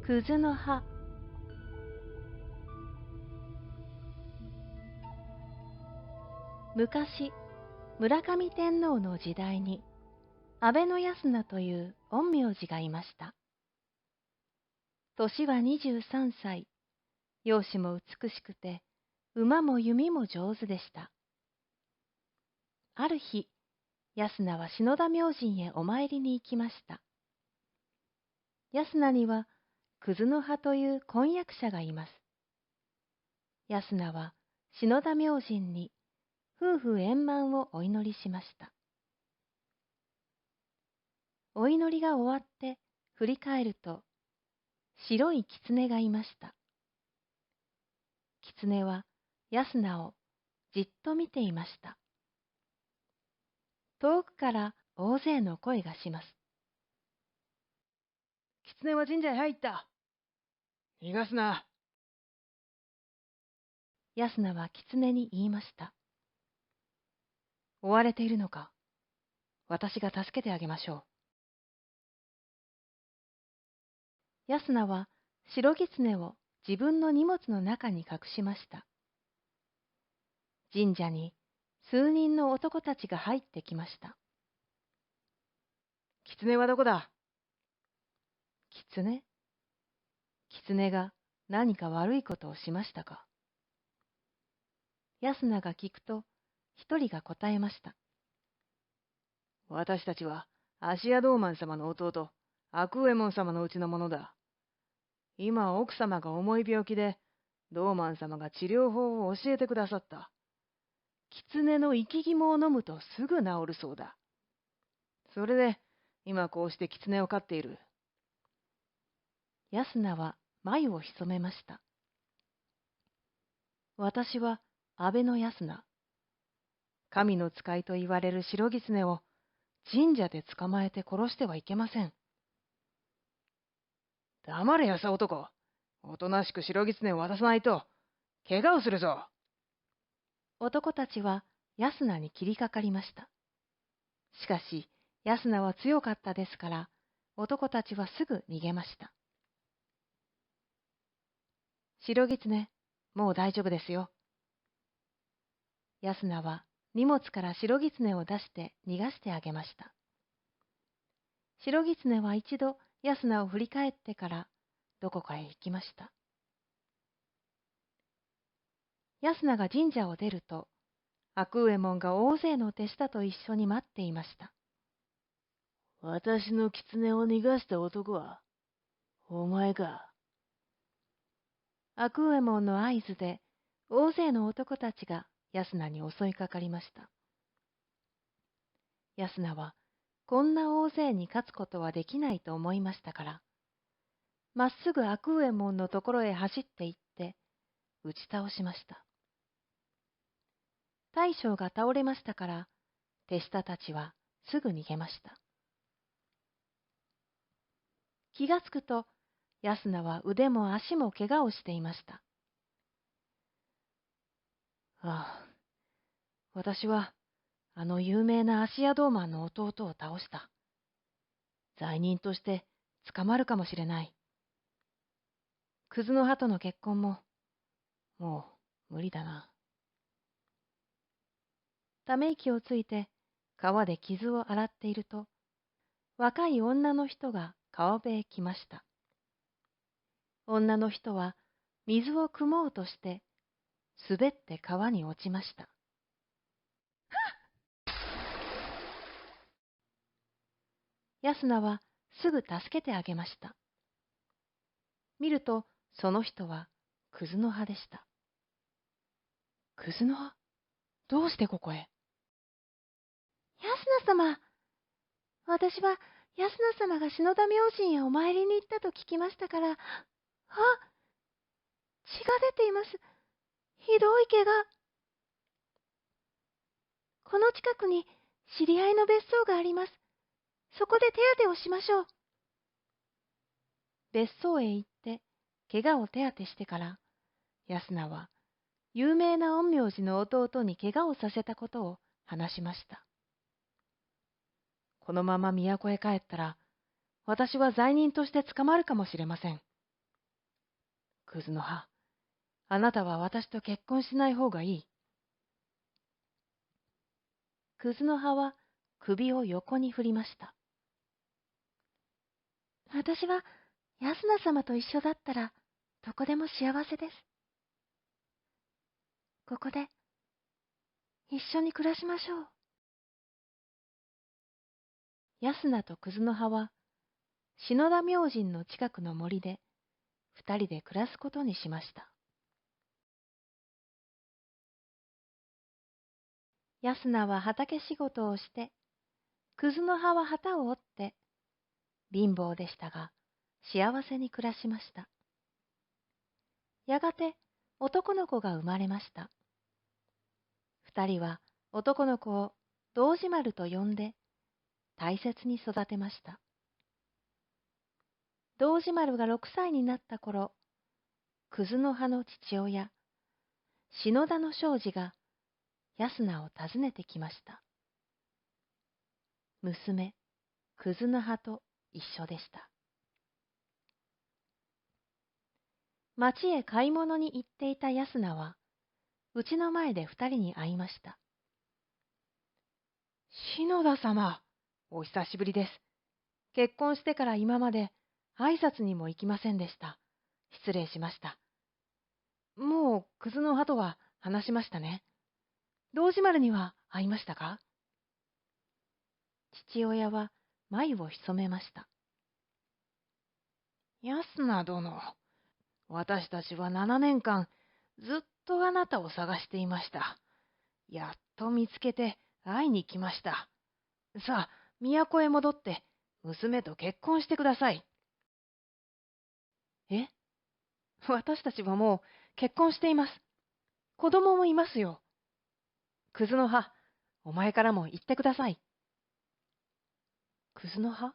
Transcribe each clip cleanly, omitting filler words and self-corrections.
クズの葉。昔、村上天皇の時代に、安倍康名という陰陽師がいました。年は23歳、容姿も美しくて、馬も弓も上手でした。ある日、安名は篠田明神へお参りに行きました。安名には、クズの葉という婚約者がいます。安名は篠田明神に夫婦円満をお祈りしました。お祈りが終わって振り返ると、白い狐がいました。狐は安名をじっと見ていました。遠くから大勢の声がします。狐は神社へ入った。逃がすな。安名は狐に言いました。追われているのか。私が助けてあげましょう。安名は白狐を自分の荷物の中に隠しました。神社に数人の男たちが入ってきました。狐はどこだ？狐が何か悪いことをしましたか。安名が聞くと、一人が答えました。私たちは芦屋道満様の弟、悪右衛門様のうちの者だ。今奥様が重い病気で、道満様が治療法を教えてくださった。狐の生き肝を飲むとすぐ治るそうだ。それで、今こうして狐を飼っている。安名は眉を潜めました。私は安倍康名。神の使いと言われる白狐を神社で捕まえて殺してはいけません。黙れやさ男。おとなしく白狐を渡さないと、怪我をするぞ。男たちは安名に切りかかりました。しかし、安名は強かったですから、男たちはすぐ逃げました。白狐、もう大丈夫ですよ。安名は荷物から白狐を出して逃がしてあげました。白狐は一度安名を振り返ってからどこかへ行きました。安名が神社を出ると、悪右衛門が大勢の手下と一緒に待っていました。私の狐を逃がした男は、お前か。悪右衛門の合図で、大勢の男たちが安名に襲いかかりました。安名は、こんな大勢に勝つことはできないと思いましたから、まっすぐ悪右衛門のところへ走って行って、打ち倒しました。大将が倒れましたから、手下たちはすぐ逃げました。気がつくと、安名は腕も足も怪我をしていました。ああ、私は、あの有名な芦屋道満の弟を倒した。罪人として捕まるかもしれない。クズの葉との結婚も、もう無理だな。ため息をついて川で傷を洗っていると、若い女の人が川辺へ来ました。女の人は水を汲もうとして、滑って川に落ちました。安名はすぐ助けてあげました。見ると、その人はクズの葉でした。クズの葉？どうしてここへ？安名様、私は安名様が篠田明神へお参りに行ったと聞きましたから、血が出ています。ひどい怪我。この近くに知り合いの別荘があります。そこで手当てをしましょう。別荘へ行って、怪我を手当てしてから、安名は、有名な陰陽師の弟に怪我をさせたことを話しました。このまま都へ帰ったら、私は罪人として捕まるかもしれません。クズの葉、あなたは私と結婚しない方がいい。クズの葉は首を横に振りました。私は安名様と一緒だったらどこでも幸せです。ここで一緒に暮らしましょう。安名とクズの葉は篠田明神の近くの森で二人で暮らすことにしました。安名は畑仕事をして、クズの葉は旗を折って、貧乏でしたが幸せに暮らしました。やがて男の子が生まれました。二人は男の子を堂島丸と呼んで大切に育てました。堂島丸が6歳になった頃、クズの葉の父親、篠田の庄司が安名を訪ねてきました。娘、クズの葉と一緒でした。町へ買い物に行っていた安名は、うちの前で二人に会いました。篠田様、お久しぶりです。結婚してから今まで挨拶にも行きませんでした。失礼しました。もうクズの葉とは話しましたね。堂島丸には会いましたか？父親は眉を潜めました。安名殿、私たちは7年間ずっとあなたを探していました。やっと見つけて会いに来ました。さあ、都へ戻って娘と結婚してください。え？私たちはもう結婚しています。子供もいますよ。クズの葉、お前からも言ってください。クズの葉？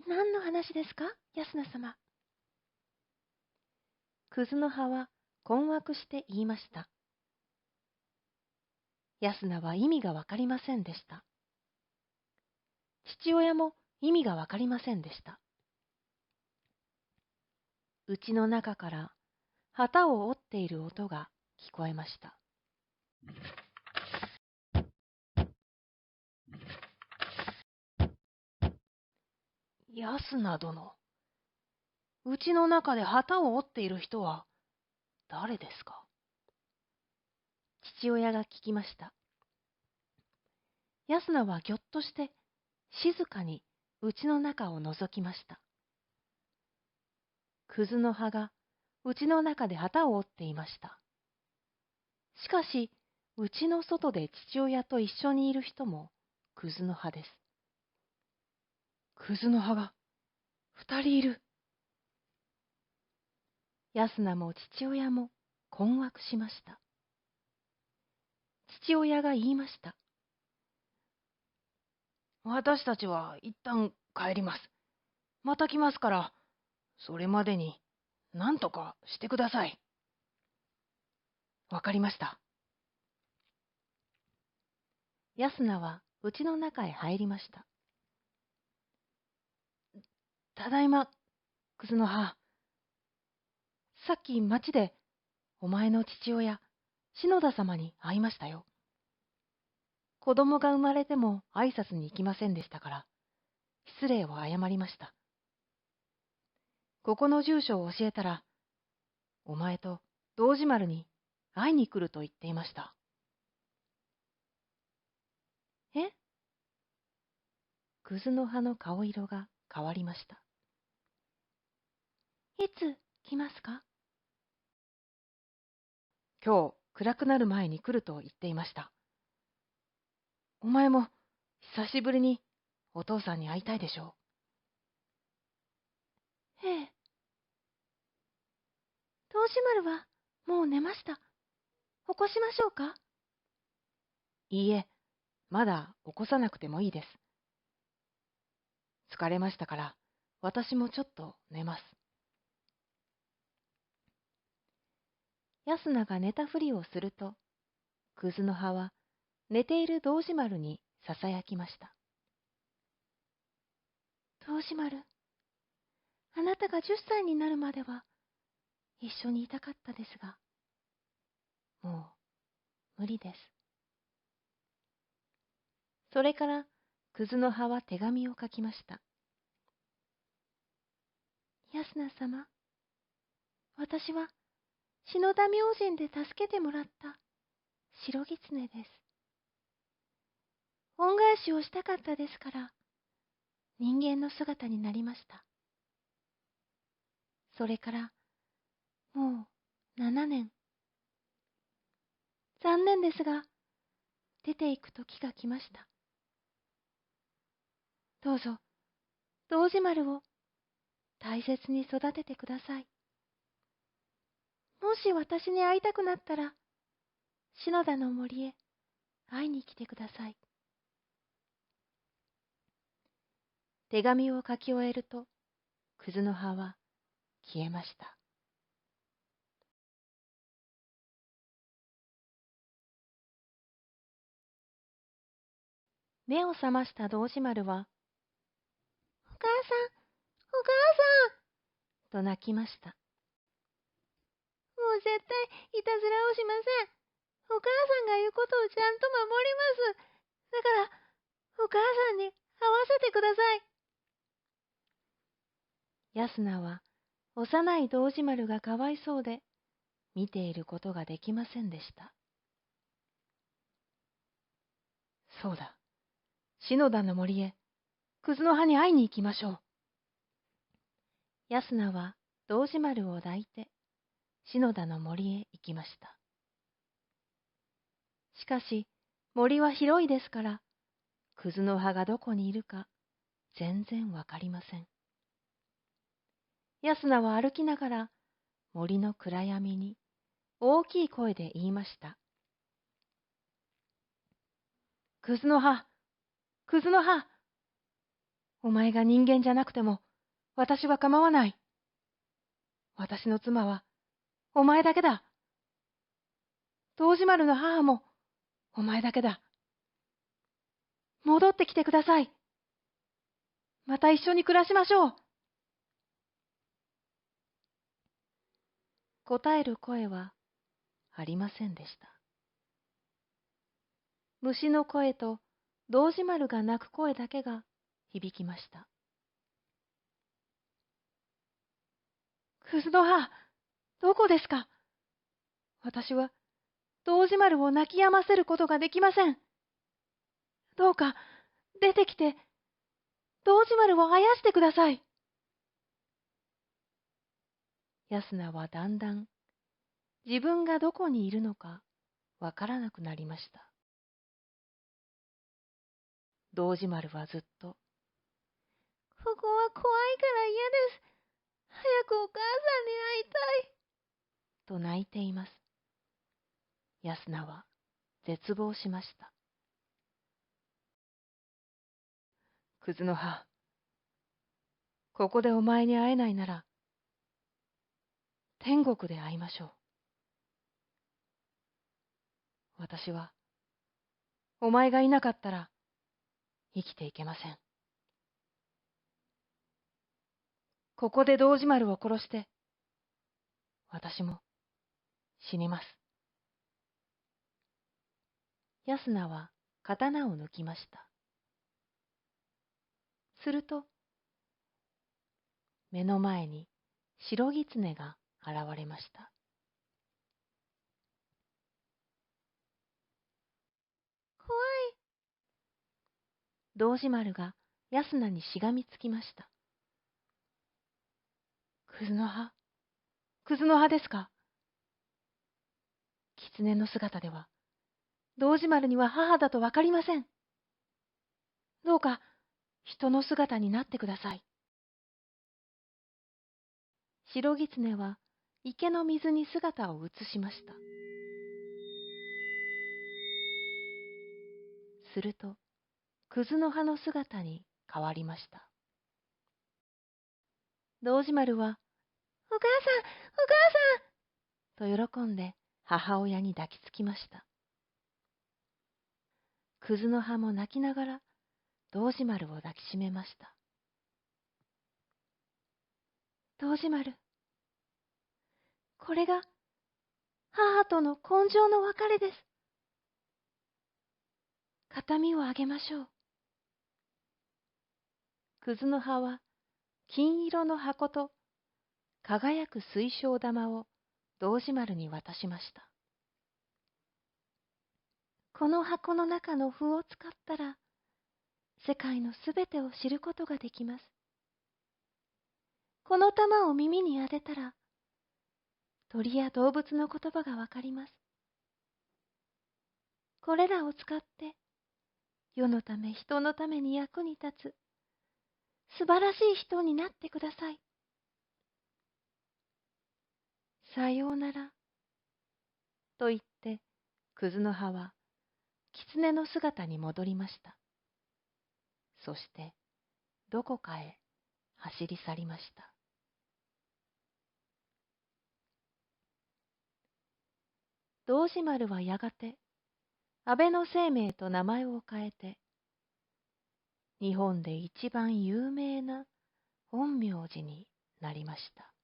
何の話ですか、安名様。クズの葉は困惑して言いました。安名は意味がわかりませんでした。父親も意味がわかりませんでした。家の中から旗を折っている音が聞こえました。安名殿、うちの中で旗を折っている人は誰ですか？父親が聞きました。安名はぎょっとして静かに家の中を覗きました。クズの葉が家の中で旗を折っていました。しかし、家の外で父親と一緒にいる人もクズの葉です。クズの葉が2人いる。安名も父親も困惑しました。父親が言いました。私たちは一旦帰ります。また来ますから、それまでに何とかしてください。わかりました。安名は家の中へ入りました。ただいま、クズの葉。さっき町でお前の父親、篠田様に会いましたよ。子供が生まれても挨拶に行きませんでしたから、失礼を謝りました。ここの住所を教えたら、お前と堂島丸に会いに来ると言っていました。え？クズの葉の顔色が変わりました。いつ来ますか？今日暗くなる前に来ると言っていました。お前も久しぶりにお父さんに会いたいでしょう。ええ。堂島丸はもう寝ました。起こしましょうか？いいえ、まだ起こさなくてもいいです。疲れましたから、私もちょっと寝ます。安名が寝たふりをすると、クズの葉は寝ている堂島丸にささやきました。堂島丸、あなたが10歳になるまでは一緒にいたかったですが、もう無理です。それから葛の葉は手紙を書きました。安名様、私は篠田明神で助けてもらった白狐です。恩返しをしたかったですから、人間の姿になりました。それからもう7年。残念ですが、出て行く時が来ました。どうぞ、堂島丸を大切に育ててください。もし私に会いたくなったら、篠田の森へ会いに来てください。手紙を書き終えると、葛の葉は消えました。目を覚ました堂島丸は、お母さん、お母さんと泣きました。もう絶対いたずらをしません。お母さんが言うことをちゃんと守ります。だから、お母さんに会わせてください。安名は幼い堂島丸がかわいそうで、見ていることができませんでした。そうだ、篠田の森へ、葛の葉に会いに行きましょう。安名は堂島丸を抱いて、篠田の森へ行きました。しかし、森は広いですから、葛の葉がどこにいるか、全然わかりません。安名は歩きながら、森の暗闇に大きい声で言いました。葛の葉、葛の葉。お前が人間じゃなくても、私は構わない。私の妻は、お前だけだ。堂島丸の母も、お前だけだ。戻ってきてください。また一緒に暮らしましょう。答える声はありませんでした。虫の声と堂島丸が鳴く声だけが響きました。葛の葉、どこですか？私は堂島丸を泣き止ませることができません。どうか出てきて、堂島丸をあやしてください。安名はだんだん自分がどこにいるのかわからなくなりました。堂島丸はずっと、ここは怖いから嫌です。早くお母さんに会いたい。と泣いています。安名は絶望しました。葛の葉、ここでお前に会えないなら、天国で会いましょう。私は、お前がいなかったら、生きていけません。ここで堂島丸を殺して、私も死にます。安名は刀を抜きました。すると、目の前に白狐が現れました。怖い。堂島丸が安名にしがみつきました。葛の葉、葛の葉ですか？狐の姿では、堂島丸には母だとわかりません。どうか、人の姿になってください。白狐は池の水に姿を移しました。すると、葛の葉の姿に変わりました。堂島丸は、お母さん、お母さんと喜んで母親に抱きつきました。葛の葉も泣きながら堂島丸を抱きしめました。堂島丸、これが母との今生の別れです。形見をあげましょう。葛の葉は金色の箱と輝く水晶玉を堂島丸に渡しました。この箱の中の符を使ったら、世界のすべてを知ることができます。この玉を耳に当てたら、鳥や動物の言葉がわかります。これらを使って、世のため人のために役に立つ、素晴らしい人になってください。さようなら。と言って、葛の葉は、狐の姿に戻りました。そして、どこかへ走り去りました。堂島丸はやがて、安倍晴明と名前を変えて、日本で一番有名な陰陽師になりました。